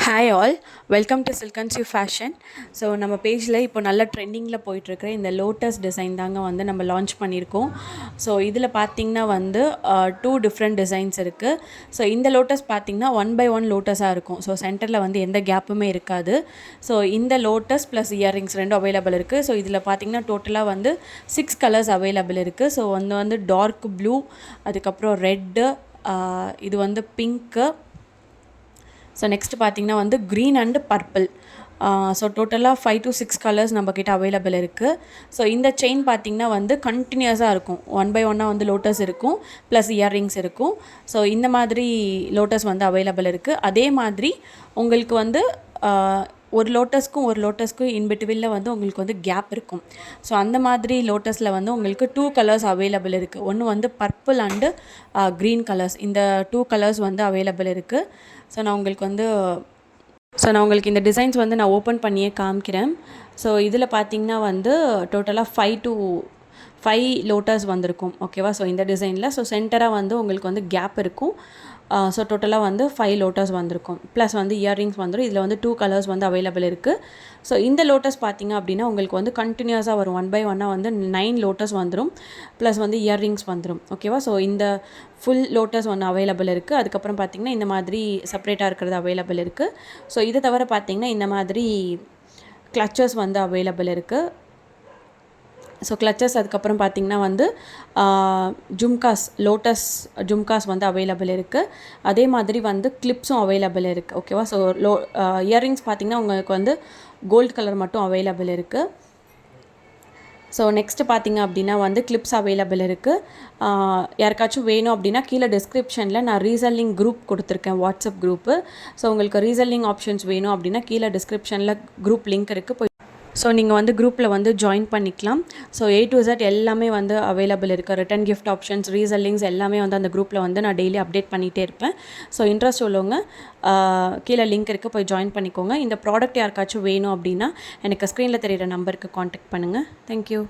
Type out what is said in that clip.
Hi all, welcome to சில்கன்சியூ fashion. So நம்ம பேஜில் இப்போ நல்ல ட்ரெண்டிங்கில் போயிட்டுருக்கிற இந்த லோட்டஸ் டிசைன் தாங்க வந்து நம்ம லான்ச் பண்ணியிருக்கோம். ஸோ இதில் பார்த்திங்கன்னா வந்து 2 டிஃப்ரெண்ட் டிசைன்ஸ் இருக்குது. ஸோ இந்த லோட்டஸ் பார்த்திங்கன்னா 1 by 1 லோட்டஸாக இருக்கும். ஸோ சென்டரில் வந்து எந்த கேப்புமே இருக்காது. ஸோ இந்த லோட்டஸ் ப்ளஸ் இயர்ரிங்ஸ் ரெண்டும் அவைலபிள் இருக்குது. ஸோ இதில் பார்த்திங்கன்னா டோட்டலாக வந்து 6 கலர்ஸ் அவைலபிள் இருக்குது. ஸோ வந்து டார்க் ப்ளூ, அதுக்கப்புறம் ரெட்டு, இது வந்து பிங்க்கு. ஸோ நெக்ஸ்ட் பார்த்திங்கன்னா வந்து க்ரீன் அண்டு பர்பிள். ஸோ டோட்டலாக 5 to 6 கலர்ஸ் நம்மக்கிட்ட அவைலபிள் இருக்குது. ஸோ இந்த செயின் பார்த்திங்கன்னா வந்து கண்டினியூஸாக இருக்கும். 1 by 1 வந்து லோட்டஸ் இருக்கும், ப்ளஸ் இயர்ரிங்ஸ் இருக்கும். ஸோ இந்த மாதிரி லோட்டஸ் வந்து அவைலபிள் இருக்குது. அதே மாதிரி உங்களுக்கு வந்து ஒரு லோட்டஸ்க்கும் இன்பிட்வீனில் வந்து உங்களுக்கு வந்து கேப் இருக்கும். ஸோ அந்த மாதிரி லோட்டஸில் வந்து உங்களுக்கு 2 கலர்ஸ் அவைலபிள் இருக்குது. ஒன்று வந்து பர்பிள் அண்டு க்ரீன் கலர்ஸ். இந்த 2 கலர்ஸ் வந்து அவைலபிள் இருக்குது. ஸோ நான் உங்களுக்கு இந்த டிசைன்ஸ் வந்து நான் ஓப்பன் பண்ணியே காமிக்கிறேன். ஸோ இதில் பார்த்திங்கன்னா வந்து டோட்டலாக 5 லோட்டஸ் வந்திருக்கும். ஓகேவா? ஸோ இந்த டிசைனில் சென்டராக வந்து உங்களுக்கு வந்து கேப் இருக்கும். ஸோ டோட்டலாக வந்து 5 லோட்டஸ் வந்திருக்கும், ப்ளஸ் வந்து இயர்ரிங்ஸ் வந்துடும். இதில் வந்து 2 கலர்ஸ் வந்து அவைலபிள் இருக்குது. ஸோ இந்த லோட்டஸ் பார்த்திங்க அப்படின்னா உங்களுக்கு வந்து கண்டினியூஸாக வரும். 1 by 1 வந்து 9 லோட்டஸ் வந்துடும், ப்ளஸ் வந்து இயர்ரிங்ஸ் வந்துடும். ஓகேவா? ஸோ இந்த ஃபுல் லோட்டஸ் ஒன்று அவைலபிள் இருக்குது. அதுக்கப்புறம் பார்த்திங்கன்னா இந்த மாதிரி செப்பரேட்டாக இருக்கிறது அவைலபிள் இருக்குது. ஸோ இதை தவிர பார்த்திங்கன்னா இந்த மாதிரி கிளச்சஸ் வந்து அவைலபிள் இருக்குது. ஸோ கிளச்சஸ், அதுக்கப்புறம் பார்த்திங்கன்னா வந்து ஜும்காஸ், லோட்டஸ் ஜும்காஸ் வந்து அவைலபிள் இருக்குது. அதே மாதிரி வந்து கிளிப்ஸும் அவைலபிள் இருக்குது. ஓகேவா? ஸோ இயர்ரிங்ஸ் பார்த்திங்கன்னா உங்களுக்கு வந்து கோல்டு கலர் மட்டும் அவைலபிள் இருக்குது. ஸோ நெக்ஸ்ட்டு பார்த்திங்க அப்படின்னா வந்து கிளிப்ஸ் அவைலபிள் இருக்குது. யாருக்காச்சும் வேணும் அப்படின்னா கீழே டிஸ்கிரிப்ஷனில் நான் ரீசெல்லிங் குரூப் கொடுத்துருக்கேன், வாட்ஸ்அப் குரூப்பு. ஸோ உங்களுக்கு ரீசெல்லிங் ஆப்ஷன்ஸ் வேணும் அப்படின்னா கீழே டிஸ்கிரிப்ஷனில் குரூப் லிங்க் இருக்குது. ஸோ நீங்கள் வந்து குரூப்பில் வந்து ஜாயின் பண்ணிக்கலாம். ஸோ A to Z எல்லாமே வந்து அவைலபிள் இருக்குது. ரிட்டன் கிஃப்ட் ஆப்ஷன்ஸ், ரீசெல்லிங்ஸ் எல்லாமே வந்து அந்த குரூப்பில் வந்து நான் டெய்லி அப்டேட் பண்ணிகிட்டே இருப்பேன். ஸோ இன்ட்ரெஸ்ட் உள்ளவங்க கீழே லிங்க் இருக்குது, போய் ஜாயின் பண்ணிக்கோங்க. இந்த ப்ராடக்ட் யாருக்காச்சும் வேணும் அப்படின்னா எனக்கு ஸ்க்ரீனில் தெரியிற நம்பருக்கு காண்டாக்ட் பண்ணுங்கள். தேங்க்யூ.